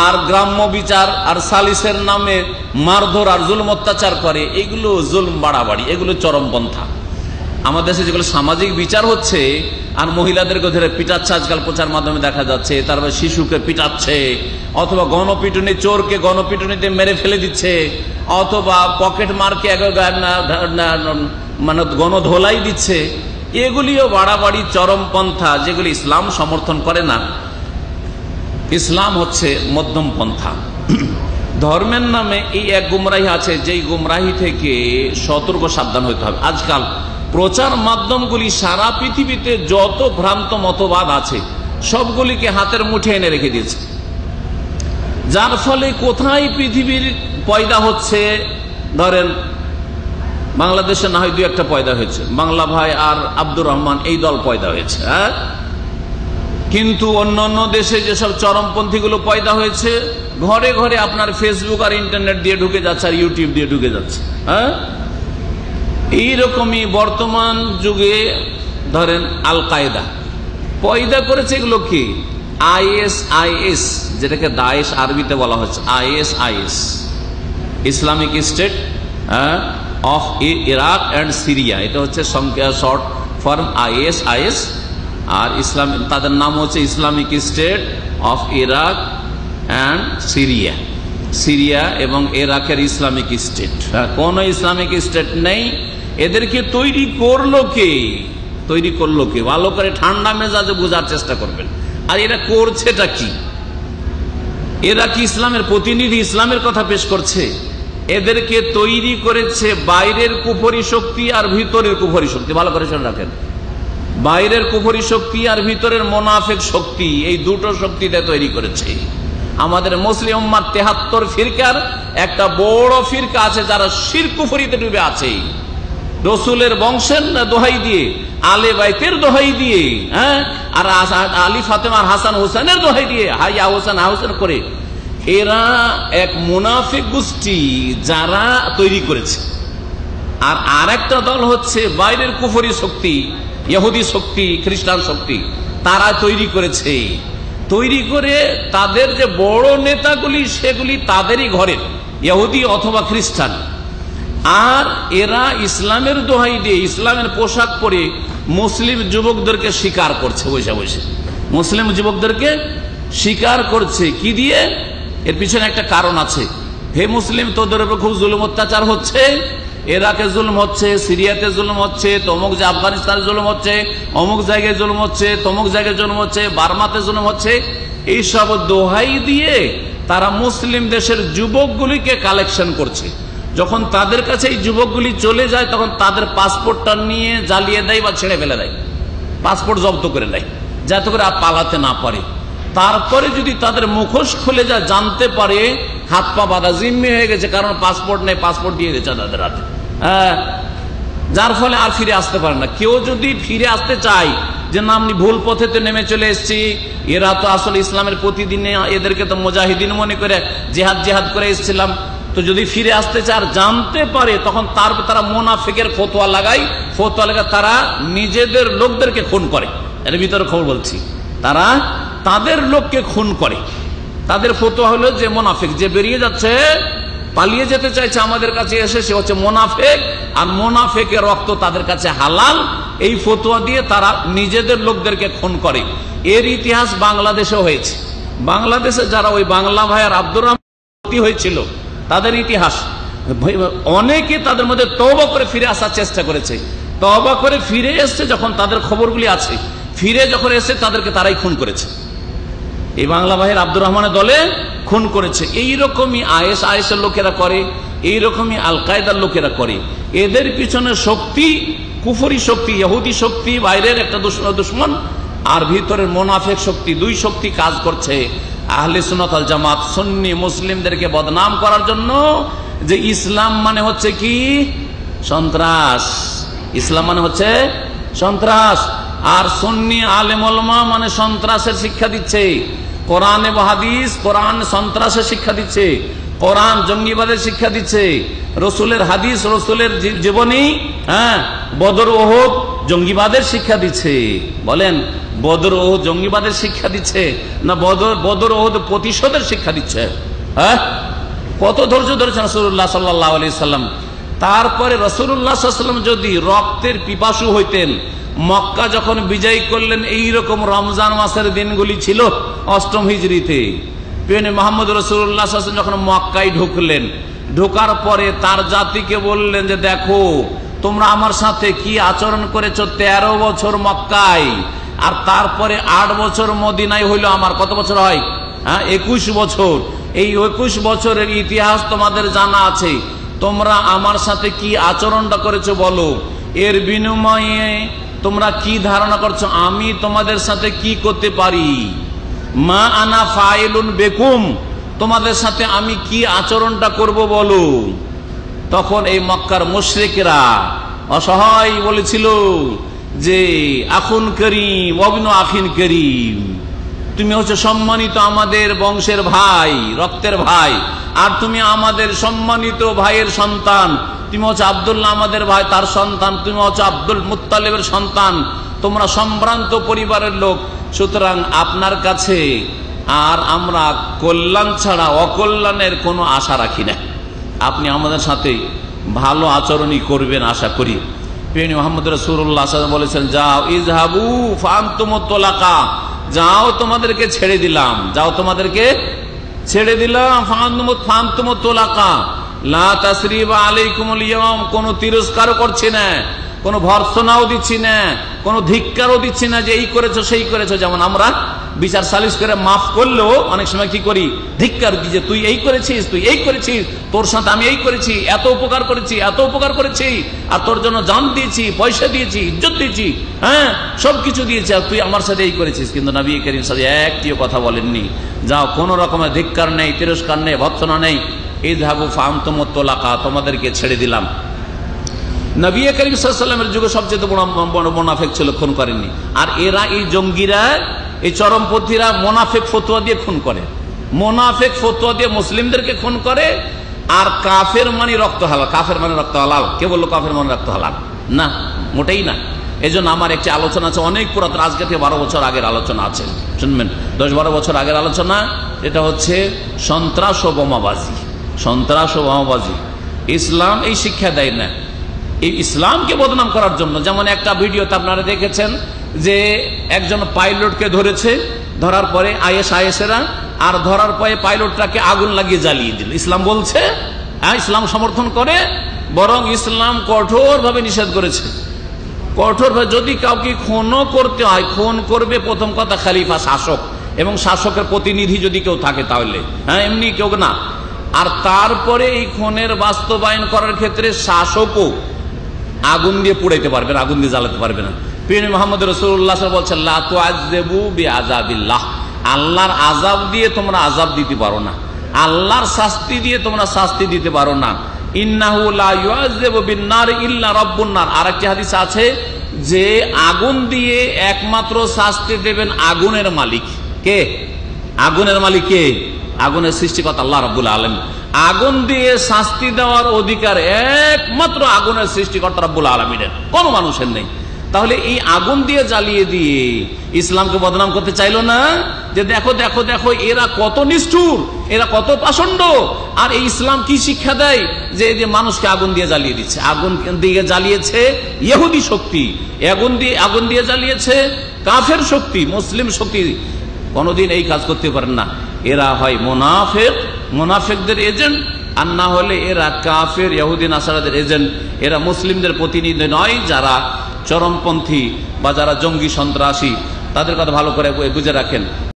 আর গ্রাম্য বিচার আর সালিসের নামে মারধর আর জুলুম অত্যাচার করে, এগুলো জুলুম বাড়াবাড়ি, এগুলো চরমপন্থা। আমাদের দেশে যেগুলো সামাজিক বিচার হচ্ছে আর মহিলাদেরকে ধরে পিটাচ্ছে, আজকাল প্রচার মাধ্যমে দেখা যাচ্ছে, তারপর শিশুকে পিটাচ্ছে, অথবা গণপিটুনি, চোরকে গণপিটুনিতে মেরে ফেলে দিচ্ছে, অথবা পকেট মারকে মানে গণধোলাই দিচ্ছে, এগুলিও বাড়াবাড়ি চরমপন্থা, যেগুলি ইসলাম সমর্থন করে না। ইসলাম হচ্ছে মধ্যম পন্থা। ধর্মের নামে এই এক গুমরাহি আছে, যেই গুমরাহি থেকে সতর্ক সাবধান হতে হবে। আজকাল প্রচার মাধ্যমগুলি সারা পৃথিবীতে যত ভ্রান্ত মতবাদ আছে সবগুলিকে হাতের মুঠে এনে রেখে দিয়েছে, যার ফলে কোথায় পৃথিবীর পয়দা হচ্ছে, ধরেন বাংলাদেশে না হয় দুই একটা পয়দা হয়েছে, বাংলা ভাই আর আব্দুর রহমান এই দল পয়দা হয়েছে, হ্যাঁ, কিন্তু অন্য অন্য দেশে যেসব চরমপন্থীগুলো পয়দা হয়েছে ঘরে ঘরে আপনার ফেসবুক আর ইন্টারনেট দিয়ে ঢুকে যাচ্ছে আর ইউটিউব দিয়ে ঢুকে যাচ্ছে। হ্যাঁ, এইরকমই বর্তমান যুগে ধরেন আল কায়দা পয়দা করেছে, এগুলো কি ISIS, যেটাকে দায়েশ আরবিতে বলা হচ্ছে, ISIS, Islamic state of Iraq and Syria, এটা হচ্ছে শর্ট ফর্ম ISIS। আর ইসলাম, তাদের নাম হচ্ছে Islamic state of Iraq and Syria, Syria এবং ইরাকের ইসলামিক স্টেট। কোন ইসলামিক স্টেট নেই, এদেরকে তৈরি করলো কে? তৈরি করলো কে? ভালো করে ঠান্ডা মেজাজে বোঝার চেষ্টা করবেন। আর এরা করছেটা কি? এরা কি ইসলামের প্রতিনিধি? ইসলামের কথা পেশ করছে? এদেরকে তৈরি করেছে বাইরের কুফরি শক্তি আর ভিতরের কুফরি শক্তি। ভালো করে শুনে রাখেন, বাইরের কুফরি শক্তি আর ভিতরের মোনাফেক শক্তি, এই দুটো শক্তিতে তৈরি করেছে। আমাদের মুসলিম উম্মার 73 ফিরকার একটা বড় ফিরকা আছে যারা শিরক কুফরিতে ডুবে আছে, রসুলের বংশের দোহাই দিয়ে, আলে বাইতের দোহাই দিয়ে, হ্যাঁ, আর আলী ফাতেমার হাসান হোসেনের দোহাই দিয়ে হাইয়া হোসেন হাউসেন করে। এরা এক মুনাফিক গোষ্ঠী যারা তৈরি করেছে। আর আরেকটা দল হচ্ছে বাইরের কুফরি শক্তি, ইহুদি শক্তি, খ্রিস্টান শক্তি, তারা তৈরি করেছে। তৈরি করে তাদের যে বড় নেতাগুলি সেগুলি তাদেরই ঘরের, ইহুদি অথবা খ্রিস্টান। আর এরা ইসলামের দোহাই দিয়ে, ইসলামের পোশাক পরে মুসলিম যুবকদেরকে শিকার করছে, বসে বসে মুসলিম যুবকদেরকে শিকার করছে। কি দিয়ে? এর পিছনে একটা কারণ আছে। হে মুসলিম, তোদের উপর খুব জুলুম অত্যাচার হচ্ছে, ইরাকে জুলুম হচ্ছে, সিরিয়াতে জুলুম হচ্ছে, তমুক যে আফগানিস্তানে জুলুম হচ্ছে, অমুক জায়গায় জুলুম হচ্ছে, তমুক জায়গায় জুলুম হচ্ছে, বার্মাতে জুলুম হচ্ছে। এইসব দোহাই দিয়ে তারা মুসলিম দেশের যুবকগুলিকে কালেকশন করছে। যখন তাদের কাছে এই যুবকগুলি চলে যায় তখন তাদের পাসপোর্টটা নিয়ে জ্বালিয়ে দেয় বা ছেড়ে ফেলে দেয়, পাসপোর্ট জব্দ করে দেয় যাতে করে আর পালাতে না পারে। তারপরে যদি তাদের মুখোশ খুলে যায়, জানতে পারে হাত পা বাঁধা, জিম্মি হয়ে গেছে, কারণ পাসপোর্ট নেই, পাসপোর্ট দিয়ে দিয়েছে তাদের হাতে, হ্যাঁ, যার ফলে আর ফিরে আসতে পারে না। কেউ যদি ফিরে আসতে চায় যে না, আমি ভুল পথেতে নেমে চলে এসেছি, এরা তো আসলে ইসলামের প্রতিদিনে, এদেরকে তো মুজাহিদিন মনে করে জেহাদ জেহাদ করে এসেছিলাম, তো যদি ফিরে আসতে চায় আর জানতে পারে, তখন তারা মুনাফিকের ফতোয়া লাগায়, ফতোয়া লাগায় তারা নিজেদের লোকদেরকে খুন করে। এর ভিতরে খবর বলছি, তারা তাদের লোককে খুন করে। তাদের ফতোয়া হলো যে মুনাফিক, যে বেরিয়ে যাচ্ছে, পালিয়ে যেতে চাইছে আমাদের কাছে এসে, সে হচ্ছে মুনাফিক, আর মুনাফিকের রক্ত তাদের কাছে হালাল। এই ফতোয়া দিয়ে তারা নিজেদের লোকদেরকে খুন করে। এর ইতিহাস বাংলাদেশেও হয়েছে। বাংলাদেশে যারা ওই বাংলা ভাই আর আব্দুর রহমান হয়েছিল, তাদের ইতিহাস অনেকে তাদের মধ্যে তওবা করে ফিরে আসার চেষ্টা করেছে। তওবা করে ফিরে এসছে যখন, তাদের খবরগুলি আছে, ফিরে যখন এসে তাদেরকে তারাই খুন করেছে। এই বাংলা ভাইয়ের আব্দুর রহমানের দলে খুন করেছে। এইরকমই ISIS-এর লোকেরা করে, এইরকমই আল কায়দার লোকেরা করে। এদের পিছনে শক্তি কুফরি শক্তি, ইহুদি শক্তি, বাইরের একটা দুশমন, আর ভিতরের মুনাফিক শক্তি, দুই শক্তি কাজ করছে। আহলে সুন্নাত ওয়াল জামাত সুন্নি মুসলিমদেরকে বদনাম করার জন্য যে ইসলাম মানে হচ্ছে কি সন্ত্রাস, ইসলাম মানে হচ্ছে সন্ত্রাস, আর সুন্নি আলেম ওলামা মানে সন্ত্রাসের শিক্ষা দিচ্ছে। কোরআন এবং হাদিস, কোরআন সন্ত্রাসের শিক্ষা দিচ্ছে, কোরআন জঙ্গিবাদের শিক্ষা দিচ্ছে, রসুলের হাদিস, রসুলের জীবনী, হ্যাঁ, বদর ওহদ জঙ্গিবাদের শিক্ষা দিচ্ছে? বলেন, বদর ওহুদ জঙ্গিবাদের শিক্ষা দিচ্ছে না বদর ওহুদ প্রতিশোধের শিক্ষা দিচ্ছে? হ্যাঁ, কত ধৈর্য ধরেছেন রাসূলুল্লাহ সাল্লাল্লাহু আলাইহি সাল্লাম। তারপরে রাসূলুল্লাহ সাল্লাল্লাহু আলাইহি সাল্লাম যদি রক্তের পিপাসু হইতেন, মক্কা যখন বিজয় করলেন, এইরকম রমজান মাসের দিনগুলি ছিল 8ম হিজরিতে। প্রিয় মুহাম্মদ রাসূলুল্লাহ সাল্লাল্লাহু আলাইহি ওয়াসাল্লাম যখন মক্কায় ঢুকলেন, ঢোকার পরে তার জাতিকে বললেন যে দেখো তোমরা আমার সাথে কি আচরণ করেছো 13 বছর মক্কায়, আর তারপরে 8 বছর মদিনায় হইলো আমার। কত বছর হয়? 21 বছর। এই 21 বছরের ইতিহাস তোমাদের জানা আছে। তোমরা আমার সাথে কি আচরণটা করেছো বলো, এর বিনিময়ে তোমরা কি ধারণা করছো আমি তোমাদের সাথে কি করতে পারি? মা আনা ফাইলুন বেকুম, তোমাদের সাথে আমি কি আচরণটা করব বলো। তখন এই মক্কার মুশরিকরা অসহায় বলেছিল যে আখুন করিম ওয়াবনু আখিন করিম, তুমি হচ্ছে সম্মানিত আমাদের বংশের ভাই, রক্তের ভাই, আর তুমি আমাদের সম্মানিত ভাইয়ের সন্তান। তুমি হচ্ছে আব্দুল্লাহ আমাদের ভাই, তার সন্তান। তুমি হচ্ছে আব্দুল মুত্তালিবের সন্তান। তোমরা সম্ভ্রান্ত পরিবারের লোক। সুতরাং আপনার কাছে আর আমরা কল্যাণ ছাড়া অকল্যাণের কোনো আশা রাখি না। আপনি আমাদের সাথে ভালো আচরণই করবেন আশা করি। প্রিয় মুহাম্মদ রাসূলুল্লাহ সাল্লাল্লাহু আলাইহি ওয়াসাল্লাম বলেছেন, যাও ইযহাবু ফাআনতুমুত তুলাকা, যাও তোমাদেরকে ছেড়ে দিলাম, যাও তোমাদেরকে ছেড়ে দিলাম। ফাআনতুমুত তুলাকা লা তাসরিবা আলাইকুমুল ইয়াওম, কোনো তিরস্কারও করছি না, কোনো ভর্ৎসনাও দিচ্ছি না, কোনো ধিক্কারও দিচ্ছি না যে এই করেছো সেই করেছো। যেমন আমরা বিচার সালিশ করে মাফ করলেও অনেক সময় কি করি, ধিক্কার দিই যে তুই এই করেছিস, তুই এই করেছিস, তোর সাথে আমি এই করেছি, এত উপকার করেছি, এত উপকার করেছি, আর তোর জন্য জান দিয়েছি, পয়সা দিয়েছি, ইজ্জত দিয়েছি, হ্যাঁ সবকিছু দিয়েছি, আর তুই আমার সাথে এই করেছিস। কিন্তু নবী করিম সাথে একটিও কথা বলেননি। যাও, কোনো রকমের ধিক্কার নেই, তিরস্কার নেই, ভর্ৎসনা নেই। ইযহাবু ফাআনতুমুত তুলাকা, তোমাদেরকে ছেড়ে দিলাম। নবী করিম সাল্লাল্লাহু আলাইহি ওয়াসাল্লামের যুগে সবচেয়ে বড় মুনাফিক ছিল, খুন করেননি। আর এরা, এই জঙ্গিরা, এই চরমপন্থীরা মুনাফিক ফতোয়া দিয়ে খুন করে, মুনাফিক ফতোয়া দিয়ে মুসলিমদেরকে খুন করে। আর কাফের মানে রক্ত হালাল। কাফের মানে রক্ত হালাল? কে বললো কাফের মানে রক্ত হালাল? না, মোটেই না। এই জন্য আমার একটি আলোচনা আছে, অনেক পুরাতন, আজকে থেকে 12 বছর আগের আলোচনা আছে, শুনবেন, 10-12 বছর আগের আলোচনা। এটা হচ্ছে সন্ত্রাস ও বোমাবাজি। সন্ত্রাস ও বোমাবাজি ইসলাম এই শিক্ষা দেয় না। এই ইসলামকে বদনাম করার জন্য, যেমন একটা ভিডিওতে আপনারা দেখেছেন যে একজন পাইলটকে ধরেছে, ধরার পরে আইএসআইএসেরা, আর ধরার পরে পাইলটটাকে আগুন লাগিয়ে জ্বালিয়ে দিল। ইসলাম বলছে, হ্যাঁ ইসলাম সমর্থন করে, বরং ইসলাম কঠোরভাবে নিষেধ করেছে। কঠোরভাবে যদি কাউকে খুনও করতে হয়, খুন করবে প্রথম কথা খলিফা, শাসক, এবং শাসকের প্রতিনিধি যদি কেউ থাকে তাহলে, হ্যাঁ এমনি কেউ না। আর তারপরে এই খুনের বাস্তবায়ন করার ক্ষেত্রে শাসকও আগুন দিয়ে পুড়াইতে পারবে না, আগুন দিয়ে জ্বালাতে পারবে না। প্রিয় মুহাম্মদ রাসূলুল্লাহ সাল্লাল্লাহু আলাইহি ওয়াসাল্লাম বলছেন, লা তুআযযিবু বিআযাবিল্লাহ, আল্লাহর আযাব দিয়ে তোমরা আযাব দিতে পারো না, আল্লাহর শাস্তি দিয়ে তোমরা শাস্তি দিতে পারো না। ইন্নাহু লা ইউআযযিবু বিন-নার ইল্লা রাব্বুন নার। আরেকটি হাদিস আছে যে আগুন দিয়ে একমাত্র শাস্তি দেবেন আগুনের মালিক। কে? আগুনের মালিক কে? আগুনের সৃষ্টিকর্তা আল্লাহ রাব্বুল আলামিন। আগুন দিয়ে শাস্তি দেওয়ার অধিকার একমাত্র আগুনের সৃষ্টিকর্তা রাব্বুল আলামিনের, কোনো মানুষের নেই। তাহলে এই আগুন দিয়ে জ্বালিয়ে দিয়ে ইসলামকে বদনাম করতে চাইলো না, যে দেখো দেখো দেখো এরা কত নিষ্ঠুর, এরা কত পাষণ্ড। আর এই ইসলাম কি শিক্ষা দেয়, যে মানুষকে আগুন দিয়ে জ্বালিয়ে দিচ্ছে। আগুন দিয়ে জ্বালিয়েছে ইহুদি শক্তি, আগুন দিয়ে জ্বালিয়েছে কাফের শক্তি, মুসলিম শক্তি কোনোদিন এই কাজ করতে পারেন না। এরা হয় মুনাফিক, মুনাফিকদের এজেন্ট, আর না হলে এরা কাফের ইহুদি নাসারাদের এজেন্ট। এরা মুসলিমদের প্রতিনিধি নয়, যারা চরমপন্থী বা যারা জঙ্গি সন্ত্রাসী, তাদের কথা ভালো করে বুঝে রাখেন।